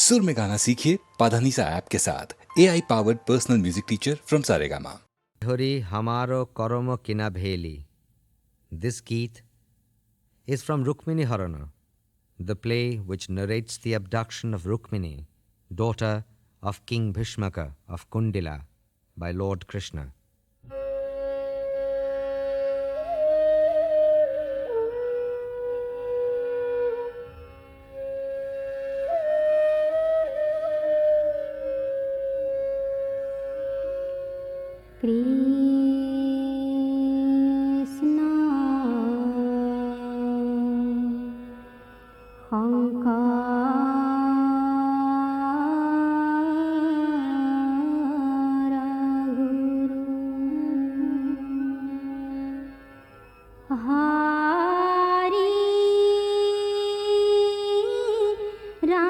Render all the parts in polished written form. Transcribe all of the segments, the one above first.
सुर में गाना सीखिए पाधानीसा ऐप के साथ AI powered personal music teacher from Saregama. হরি হামারো করম কিনা ভেলি. This Geet is from Rukmini Harana, the play which narrates the abduction of Rukmini, daughter of King Bhishmaka of Kundila, by Lord Krishna. Krishna Shankar গুরু হরি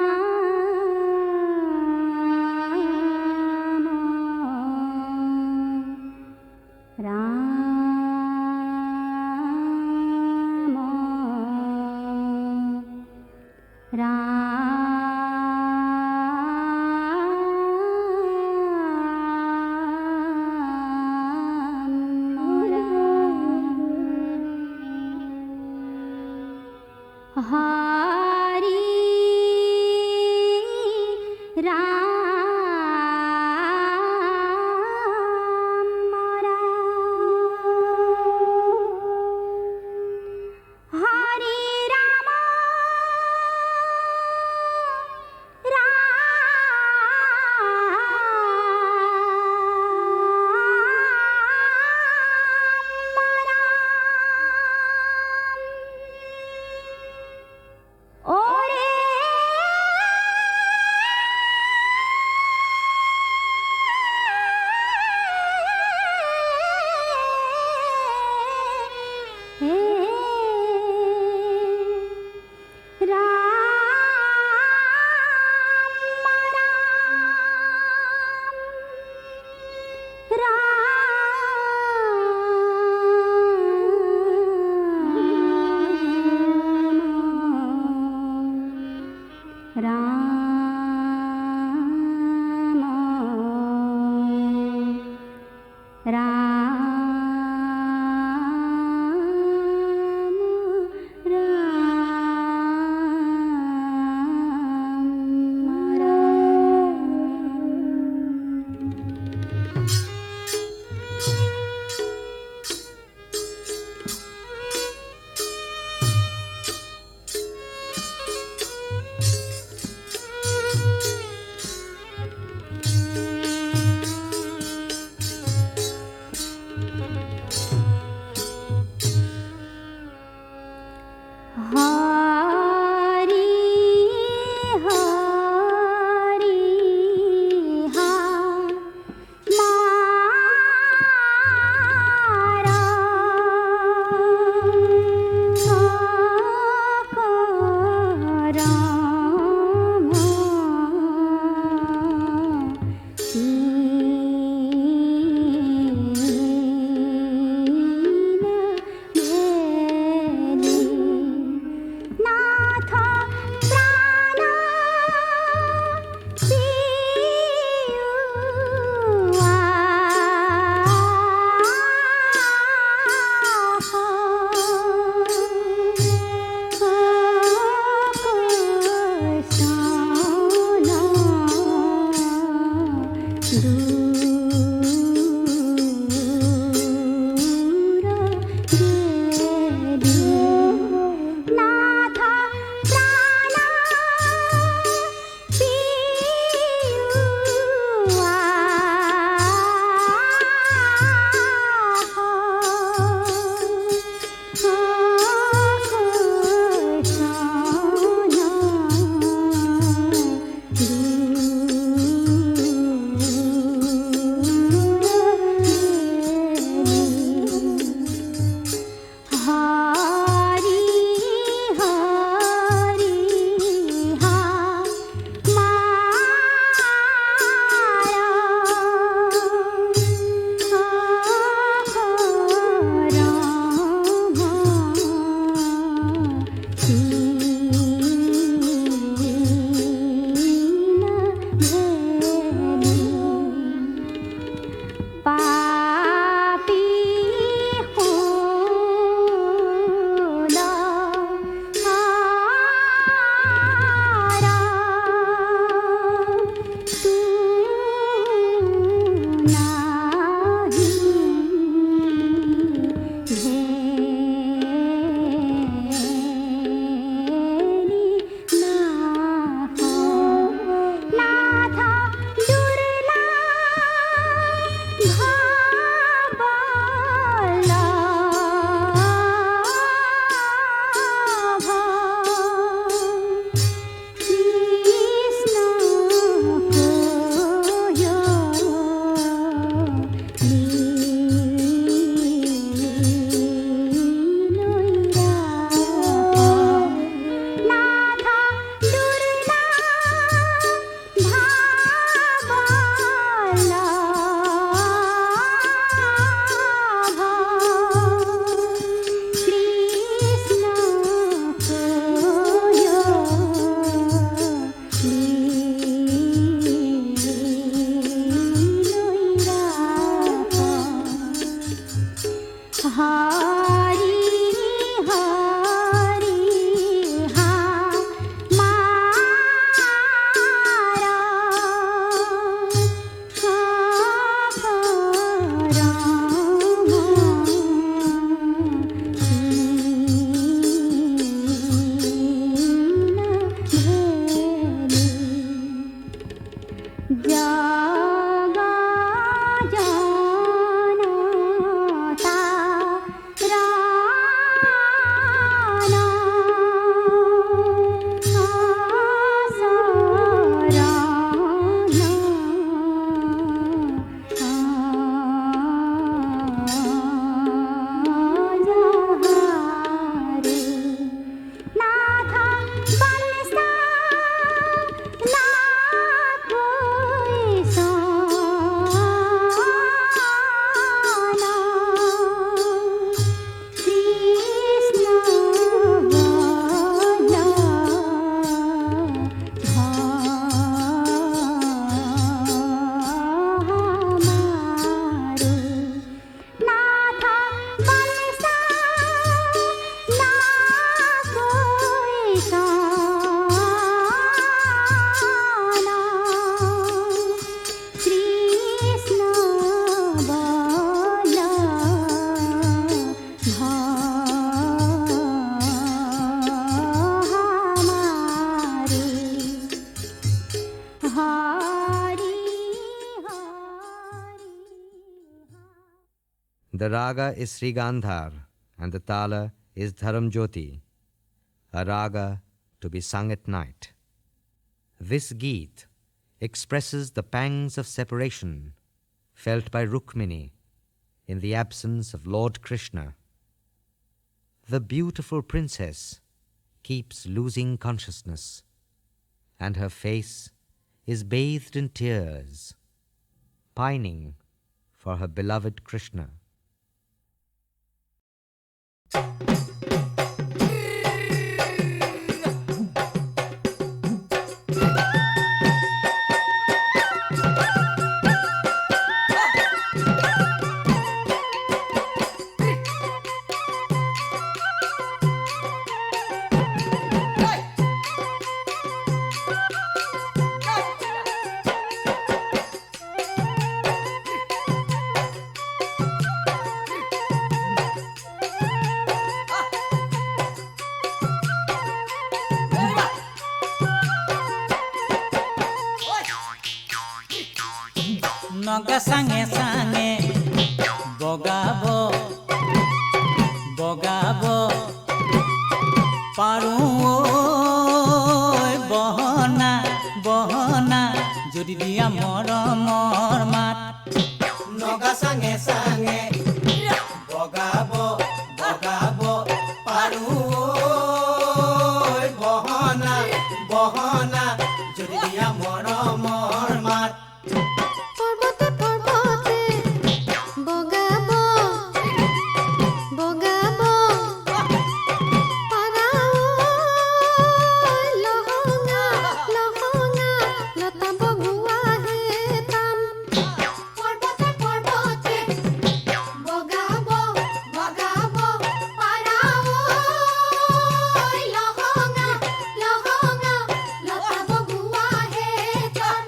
হরি রাম হরে রাম ওরে হরি হরি মারা করম নাথ প্রাণ পিউয়া নাথ প্রাণ পিউয়া जगा जनता Rana The raga is Sri Gandhar and the tala is Dharam Jyoti, a raga to be sung at night. This Geet expresses the pangs of separation felt by Rukmini in the absence of Lord Krishna. The beautiful princess keeps losing consciousness, and her face is bathed in tears, pining for her beloved Krishna. Naga সাঙে সাঙে বগাবো বগাবো পাৰো বহনা বহনা যদি দিয়া মৰমৰ মাত নগা সাঙে সাঙে বগাবো বগাবো পাৰো বহনা বহনা যদি দিয়া মৰমৰ মাত পর্বতে পর্বতে বগাবো বগাবো পারাও লহঙা লহঙা লতা বগুয়া হেতাম পর্বতে পর্বতে বগাবো বগাবো পারাও লহঙা লহঙা লতা বগুয়া হেতাম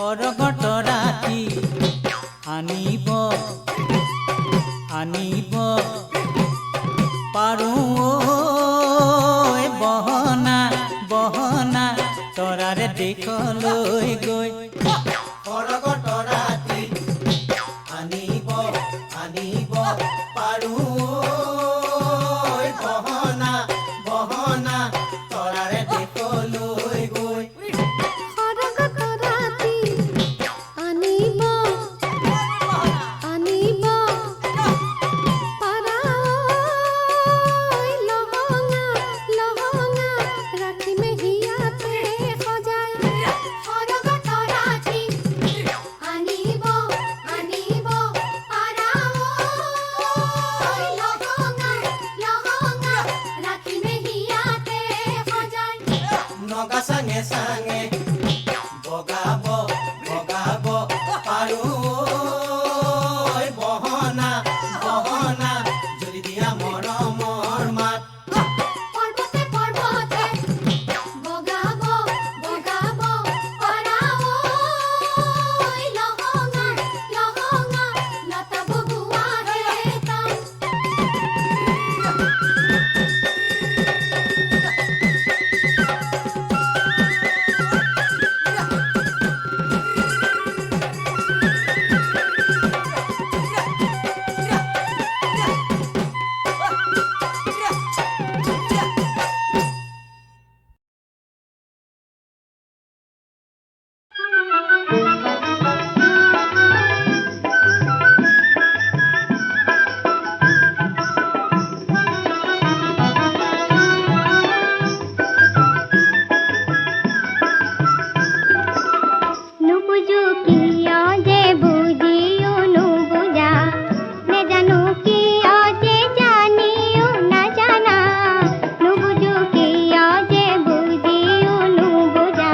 অৰগত ৰাতি আনিব আনিব পাৰো বহনা বহনা তৰাৰে দেখলৈ গৈ অৰগত ৰাতি আনিব আনিব পাৰো বহনা বহনা তৰাৰে দেখলৈ গৈ খড়গত ৰাতি আনিব আনিব পাৰাও লহঙা লহঙা ৰাখিমে হিয়াতে সজাই খড়গত ৰাতি নগা চাঙে চাঙে বগাব বগাব পাৰো ঐ বহনা বহনা যদি দিয়া মৰমৰ মাত পৰ্বতে পৰ্বতে বগাব বগাব পাৰাও লহঙা লহঙা লতা বগুৱা হে তান নুবুজো কিয় যে বুজিও নুবুজা নেজানো কিয় যে জানিও নাজানা নুবুজো কিয় যে বুজিও নুবুজা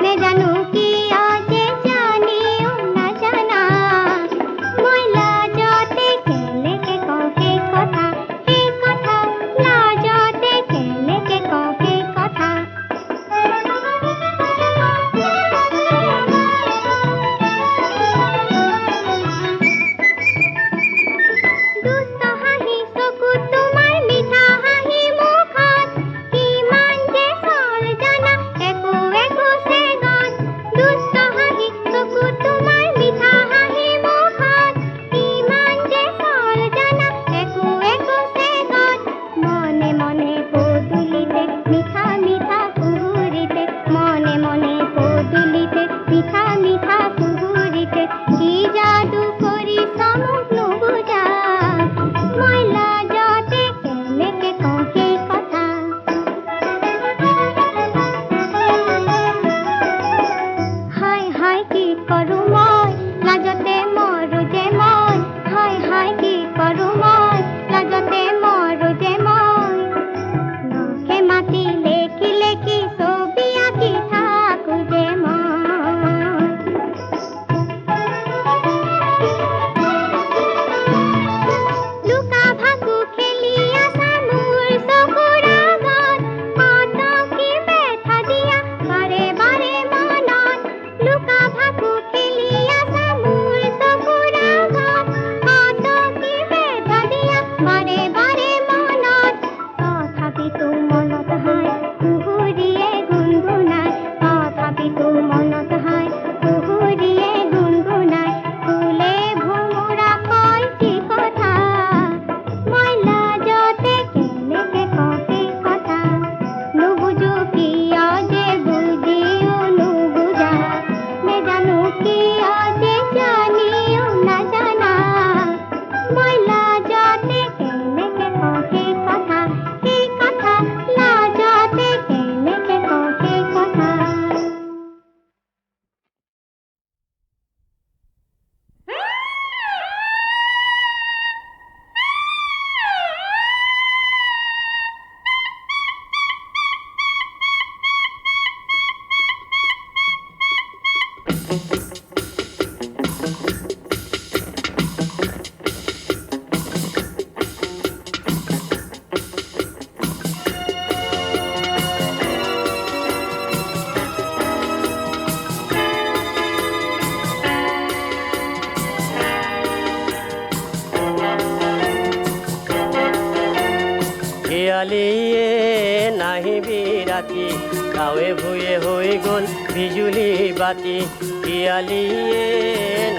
নেজানো কিয় যে জানিও নাজানা মই লাজতে কেনেকে কওঁ সেই কথা লাজতে কেনেকে কওঁ সেই কথা দুষ্ট হাঁহি চকুত তোমাৰ মিঠা হাঁহি মুখত কিমান যে চল জানা একো একো চেগত দুষ্ট হাঁহি চকুত তোমাৰ মিঠা হাঁহি মুখত কিমান যে চল জানা একো একো চেগত মনে মনে পদূলিতে মিঠা মিঠা কুহুৰিতে মনে মনে পদূলিতে মিঠা মিঠা কুহুৰিতে কি যাদু কৰিছ মোক নুবুজা মই লাজতে কেনেকে কওঁ সেই কথা হায় হায় কি কৰোঁ মই লাজতে মৰো যে মই হায় হায় কি কৰোঁ মই লাজতে মৰো যে মই নখে মাতি লেখি লেখি ছবি আঁকি থাকো যে মই লুকা ভাকু খেলি আছা মোৰ চকুৰ আগত কত কি বেথা দিয়া বাৰে বাৰে মনত লুকা ভাকু খেলি আছা মোৰ চকুৰ আগত কত কি বেথা দিয়া বাৰে বাৰে মনত তথাপিতো মনত হয় কুহুৰিয়ে গুণগুণাই তথাপিতো মনত হয় কুহুৰিয়ে গুণগুণাই ফুলে ভোমোৰা কয় কি কথা মই লাজতে কেনেকে কওঁ সেই কথা নুবুজো কিয় যে বুজিও নুবুজা নেজানো কিয় যে জানিও নাজানা মই লাজতে কেনেকে কওঁ সেই কথা লাজতে কেনেকে কওঁ সেই কথা শিয়ালিয়ে নাহিবি ৰাতি গাঁৱে ভূঞে হৈ গ'ল বিজুলী বাতি শিয়ালিয়ে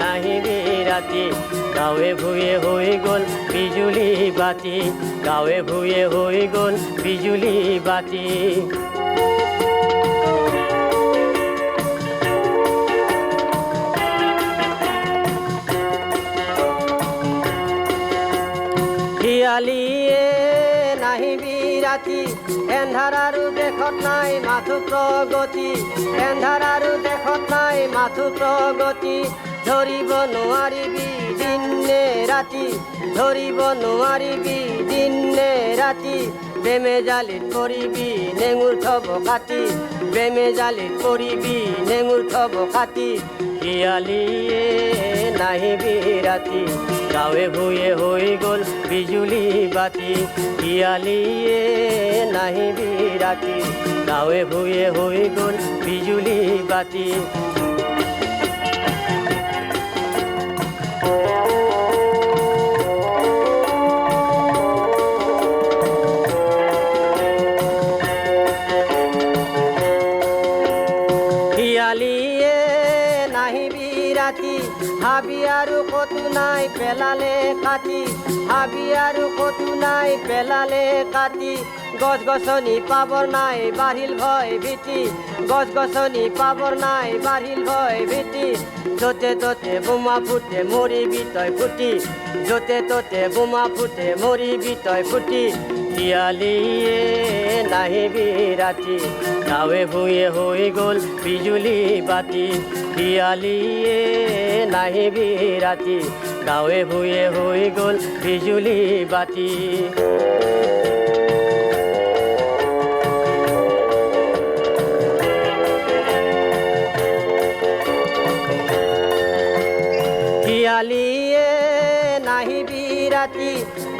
নাহিবি ৰাতি গাঁৱে ভূঞে হৈ গ'ল বিজুলী বাতি গাঁৱে ভূঞে হৈ গ'ল বিজুলী বাতি শিয়ালিয়ে নাহিবি ৰাতি এন্ধাৰ আৰু দেশত নাই মাথো প্ৰগতি এন্ধাৰ আৰু দেশত নাই মাথো প্ৰগতি ধৰিব নোৱাৰিবি দিন নে ৰাতি ধৰিব নোৱাৰিবি দিন নে ৰাতি বেমে জালিত পৰিবি নেঙুৰ থব কাটি বেমে জালিত পৰিবি নেঙুৰ থব কাটি শিয়ালিয়ে নাহিবি ৰাতি গাঁৱে ভূঞে হৈ গ'ল বিজুলী বাতি শিয়ালিয়ে নাহিবি ৰাতি গাঁৱে ভূঞে হৈ গ'ল বিজুলী বাতি শিয়ালিয়ে নাহিবি ৰাতি হাবি আৰু কতো নাই পেলালে কাটি হাবি আৰু কতো নাই পেলালে কাটি গছ গছনি পাবৰ নাই বাঢ়িল ভয় ভীতি গছ গছনি পাবৰ নাই বাঢ়িল ভয় ভীতি য'তে ত'তে বোমা ফুটে মৰিবি তই ফুটি য'তে ত'তে বোমা ফুটে মৰিবি তই ফুটি শিয়ালিয়ে নাহিবি ৰাতি গাঁৱে ভূঞে হৈ গ'ল বিজুলী বাতি শিয়ালিয়ে নাহিবি ৰাতি গাঁৱে ভূঞে হৈ গ'ল বিজুলী বাতি শিয়ালিয়ে নাহিবি ৰাতি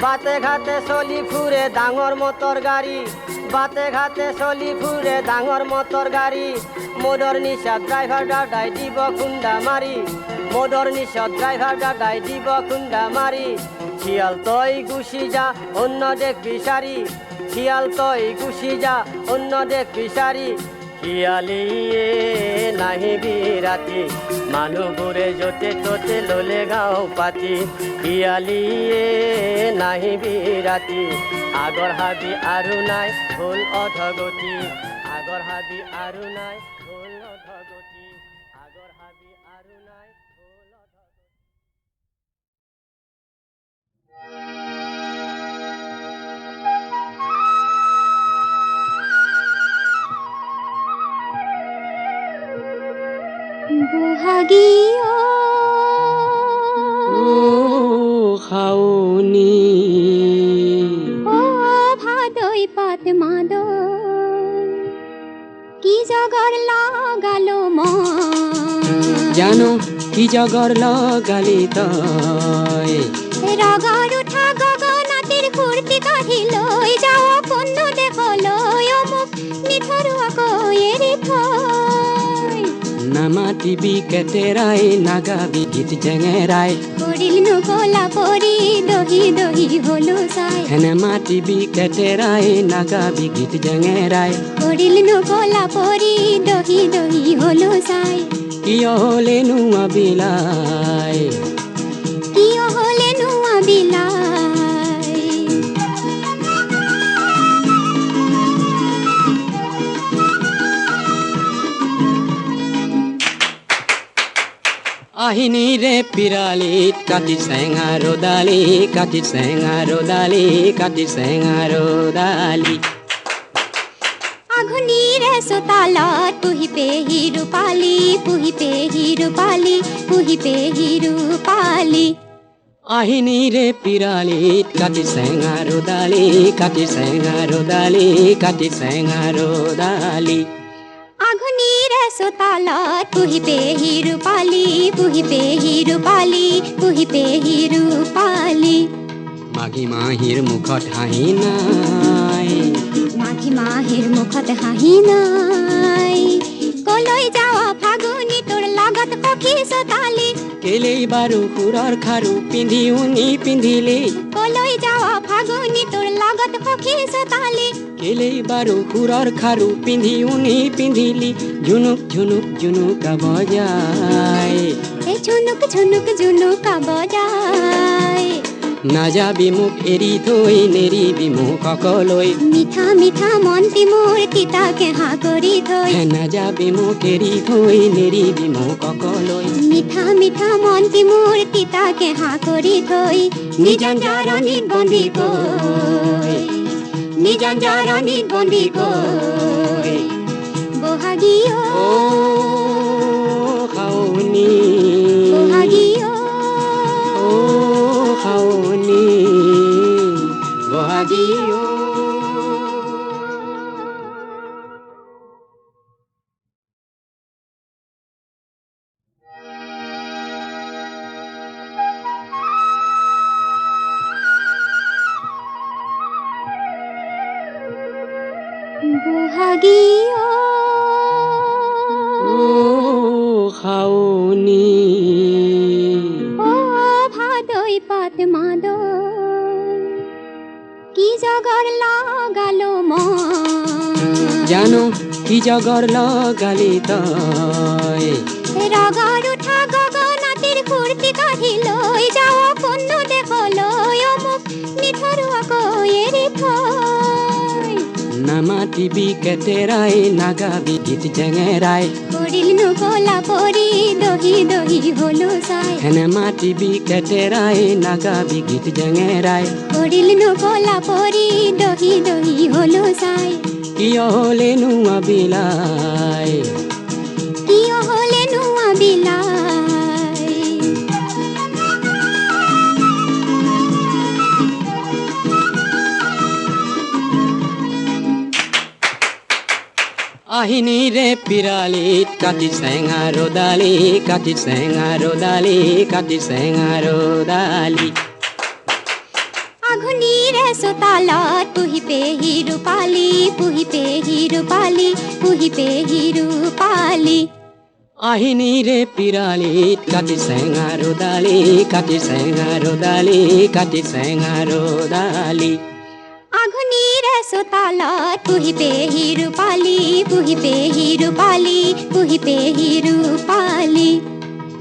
বাটে ঘাটে চলি ফুৰে ডাঙৰ মটৰ গাড়ী বাটে ঘাটে চলি ফুৰে ডাঙৰ মটৰ গাড়ী মদৰ নিচাত ড্ৰাইভাৰ দাদাই দিব খুন্দা মাৰি মদৰ নিচাত ড্ৰাইভাৰ দাদাই দিব খুন্দা মাৰি শিয়াল তই গুচি যা অন্য দেশ বিচাৰি শিয়াল তই গুচি যা অন্য দেশ বিচাৰি শিয়ালিয়ে নাহিবি ৰাতি মানুহবোৰে য'তে ত'তে ল'লে গাঁও পাতি শিয়ালিয়ে নাহিবি ৰাতি আগৰ হাবি আৰু নাই হ'ল অধগতি আগৰ হাবি আৰু নাই হ'ল অধগতি আগৰ হাবি আৰু নাই হ'ল অধগতি বহাগীয় খাওনি ও ভাদই পাত মাদই কি জগৰ লগালো মন জানো কি জগৰ লগালি তই ৰগৰ উঠা গগনাতিৰ কুৰ্তি কাঢ়ি লৈ যাওঁ পন্ন দেশলৈ অমুক নিথৰুৱাকৈ এৰি থৈ নামাতিবি কেতেৰাই নাগাবি গীত জেঙেৰাই কৰিল নকলা পৰি দহি দহি হলো চাই হেনে মাতিবি কেতেৰাই নাগাবি গীত জেঙেৰাই কৰিল নকলা পৰি দহি দহি হলো চাই কিয় হ'লেনো আবিলাই কিয় হলে নোৱা বিলাই আহিনিৰে পিৰালিত কাটি চেঙা ৰদালি কাটি চেঙা ৰদালি কাটি চেঙা ৰদালি আঘুনিৰে চোতালত পুহি পেহি ৰূপালী পুহি পেহি ৰূপালী পুহি পেহি ৰূপালী আহিনিৰে পিৰালিত কাটি চেঙা ৰদালি কাটি চেঙা ৰদালি কাটি চেঙা ৰদালি আঘুনিৰে চোতালত পুহি পেহি ৰূপালী পুহি পেহি ৰূপালী পুহি পেহি ৰূপালী মাঘী মাহীৰ মুখত হাঁহি নাই মাঘী মাহীৰ মুখত হাঁহি নাই কলৈ যাৱা ফাগুনী তোৰ লগত সখী চোতালী কেলেই বাৰু সুৰৰ খাৰু পিন্ধি উনি পিন্ধিলি কলৈ যাৱা ফাগুনী তোৰ লগত সখী চোতালী কেলেই বাৰু সুৰৰ খাৰু পিন্ধি উনি পিন্ধিলি ঝুনুক ঝুনুক ঝুনুকা বজাই এই ঝুনুক ঝুনুক জুনুকা বজাই নাযাবি মোক এৰি থৈ নেৰিবি মোক অকলৈ মিঠা মিঠা মন্তি মোৰ তিতা কেহা কৰি থৈ নাযাবি মোক এৰি থৈ নেৰিবি মোক অকলৈ মিঠা মিঠা মন্তি মোৰ তিতা কেহা কৰি থৈ নিজাঞ্জাৰণিত বন্দী কৈ নিজাঞ্জাৰণিত বন্দী কৈ বহাগীয় ও খাওনি বহাগীয় ও খাওনি বহাগী ও জানো কি জগৰ লগালি তই ৰগৰ উঠা গগনাতিৰ ফূৰ্তি কাঢ়ি লৈ যাওঁ কোন দেশলৈ মোক নিথৰুৱাকৈ এৰি থৈ নামাতিবি কেতেৰাই নাগাবি গীত জেঙেৰাই কৰিলনো কলা পৰি দহি দহি হলো চাই হেনে মাতিবি কেতেৰাই নাগাবি গীত জেঙেৰাই কৰিলনো কলা পৰি দহি দহি হলো চাই কিয় হলেনো আবিলাই কিয় হলেনো আবিলাই আহিনিৰে পিৰালিত কাটি চেঙাৰো দালি কাটি চেঙাৰো দালি কাটি চেঙাৰো দালি আঘুনিৰে চোতালত পুহি পেহি ৰূপালী পুহি পেহি ৰূপালী পুহি পেহি ৰূপালী আহিনিৰে পিৰালিত কাটি চেঙাৰো দালি কাটি চেঙাৰো দালি কাটি চেঙাৰো দালি আঘুনিৰে চোতালত পুহি পেহি ৰূপালী পুহি পেহি ৰূপালী পুহি পেহি ৰূপালী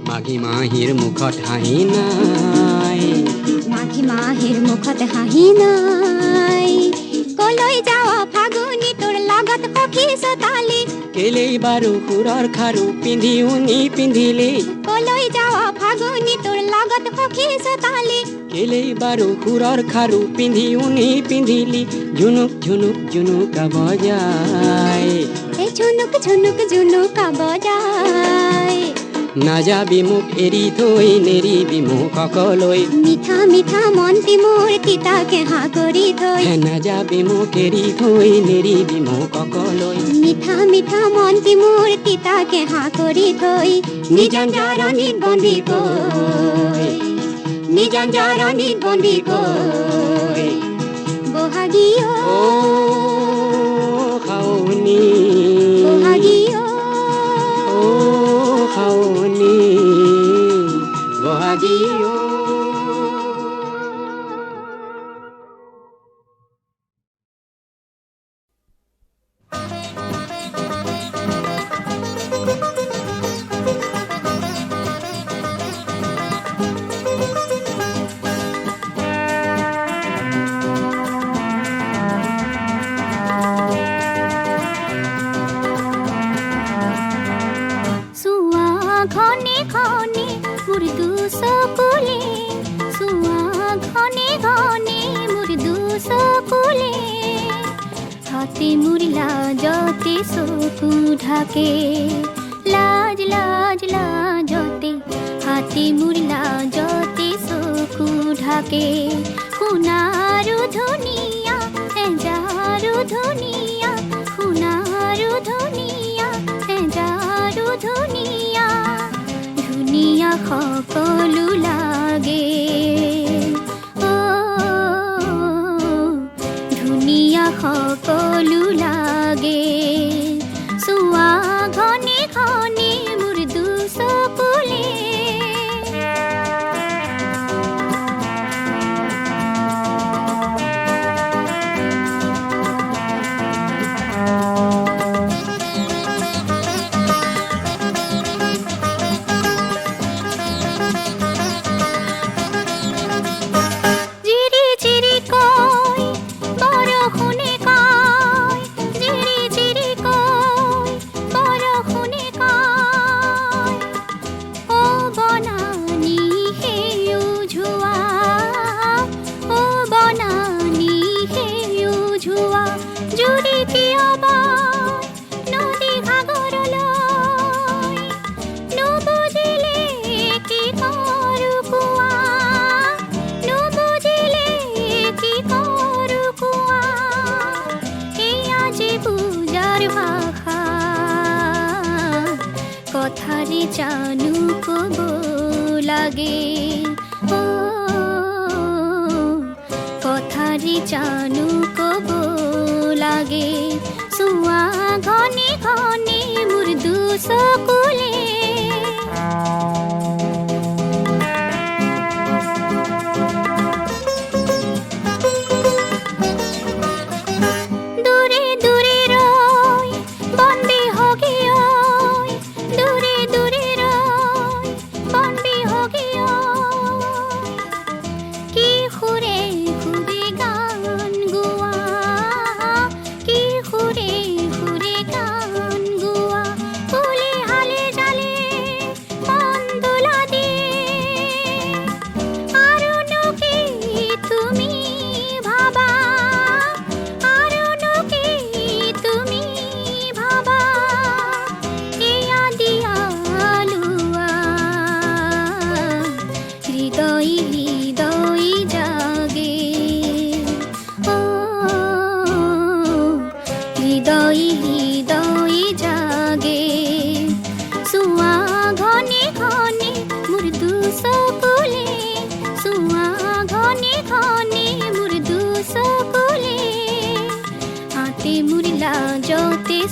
মাঘী মাহীৰ মুখত হাঁহি নাই মাঘী মাহীৰ মুখত হাঁহি নাই কলৈ যাৱ ফাগুনী তোৰ লগত সখী চোতালী কেলেই বাৰু সুৰৰ খাৰু পিন্ধি উনি পিন্ধিলি কলৈ যাৱ ফাগুনী তোৰ লগত সখী চোতালী কেলেই বাৰু সুৰৰ খাৰু পিন্ধি উনি পিন্ধিলি ঝুনুক ঝুনুক ঝুনুকা বজাই এই ঝুনুক ঝুনুক জুনুকা বজাই নাযাবি মোক এৰি থৈ নেৰিবি মোক অকলৈ মিঠা মিঠা মন্তি মোৰ তিতাকে হাঁ কৰি থৈ নাযাবি মোক এৰি থৈ নেৰিবি মোক অকলৈ মিঠা মিঠা মন্তি মোৰ তিতাকে হাঁ কৰি থৈ নিজাঞ্জাৰণিত বন্দী কৈ নিজাঞ্জাৰণিত বন্দী কৈ বহাগী ও খাওনি বহাগী ও খাওনি বহাগী ও ঢাকে লাজ লাজ লাজতে হাতী মোৰ লাজতে চকু ঢাকে সোণাৰু ধুনীয়া এজাৰু ধুনীয়া সোণাৰু ধুনীয়া এজাৰু ধুনীয়া ধুনীয়া সকলো লাগে ধুনীয়া সকলো লাগে চোৱা ঘনে ঘনে মোৰ দুচকুলে কথাৰে জানো কব লাগে কথাৰে জানো কব লাগে চোৱা ঘনে ঘনে মোৰ দুচকুলে দূৰে দূৰে ৰৈ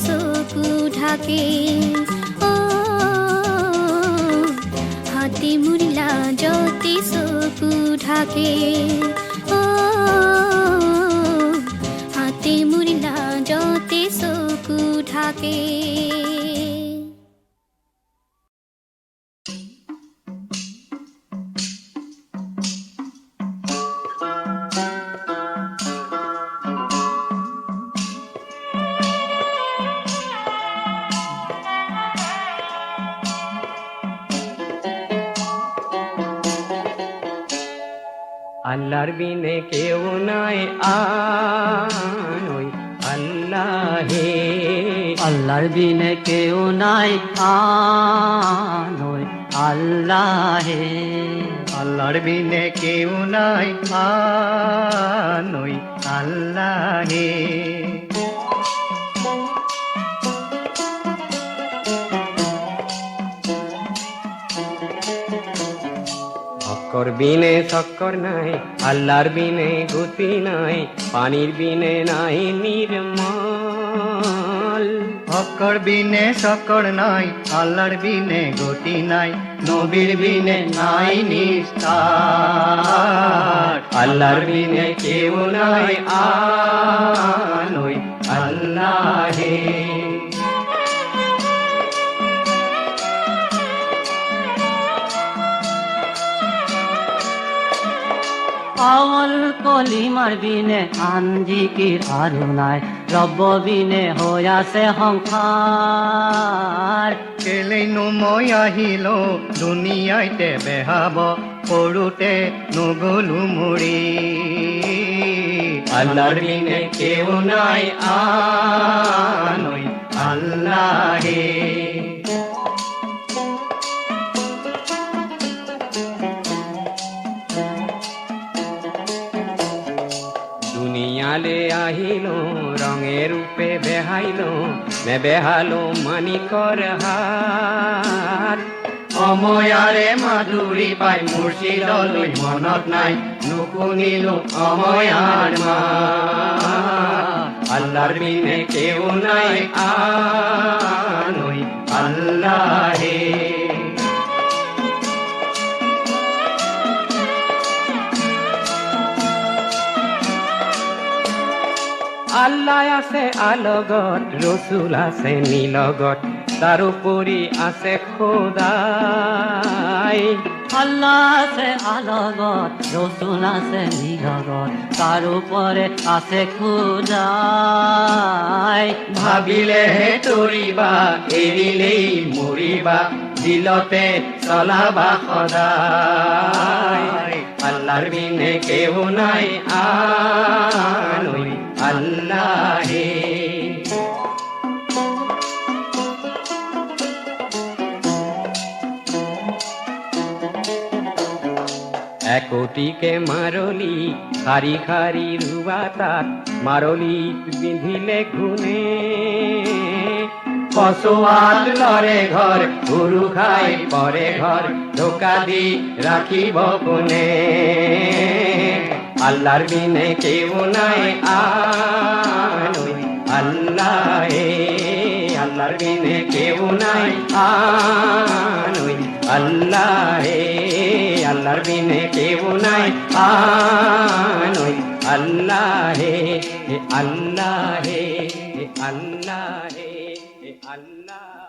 চকু ঢাকে ও হাতে মোৰ লাজতে চকু ঢাকে ও হাতে মোৰ লাজতে চকু ঢাকে আল্লাহর বিনে কেউ নাই আনই আল্লাহে আল্লাহর বিনে কেউ নাই আনই আল্লাহে আল্লাহর বিনে কেউ নাই আনই আল্লাহে শক্কর বিনে শক্কর নাই আল্লাহর বিনে গতি নাই পানির বিনে নাই নির্মল শক্কর বিনে শক্কর নাই আল্লাহর বিনে গতি নাই নবীর বিনে নাই নিস্তার আল্লাহর বিনে কেউ নাই আনই আল্লাহে পাওয়াল কলিমার বিনে আঞ্জিকির আরো নাই রব্ব বিনে হইয়াছে সংসার কেলেনো মই আহিল দুনিয়াইতে বেহাব সৰুতে নগলো মৰি আল্লাহৰ বিনে কেউ নাই আনই আল্লাহে দুনিয়ালে আহিল রঙে রূপে বেহাইল নেবেহালো মানিকর হাত অময়ারে মাধুরী পাই মুর্শিদলৈ মনত নাই নুশুনিলো অময়াৰ মাত আল্লাহৰ বিনে কেউ নাই আনই আল্লাহে আল্লাহ আছে আলগত ৰসুল আছে নীলগত তাৰোপৰি আছে খোদাই আল্লাহ আছে আলগত ৰসুল আছে নীলগত তাৰোপৰি আছে খোদাই ভাবিলেহে তৰিবা এৰিলেই মৰিবা দিলতে চলাবা সদায় আল্লাহৰ বিনে কেউ নাই আনই আল্লাহে একটিকে মাৰলি খাৰি খাৰি ৰুবা তাত মাৰলি পিন্ধিলে ঘুনে কচুয়াত লৰে ঘৰ গৰু খাই পৰে ঘৰ ধোকা দি ৰাখিব কোনে আল্লাহৰ বিনে কেউ নাই আনই আল্লাহে আল্লাহর বিনে কেউ নাই আনই আল্লাহে আল্লাহর বিনে কেউ নাই আনই আল্লাহে আল্লাহে আল্লাহে আল্লাহ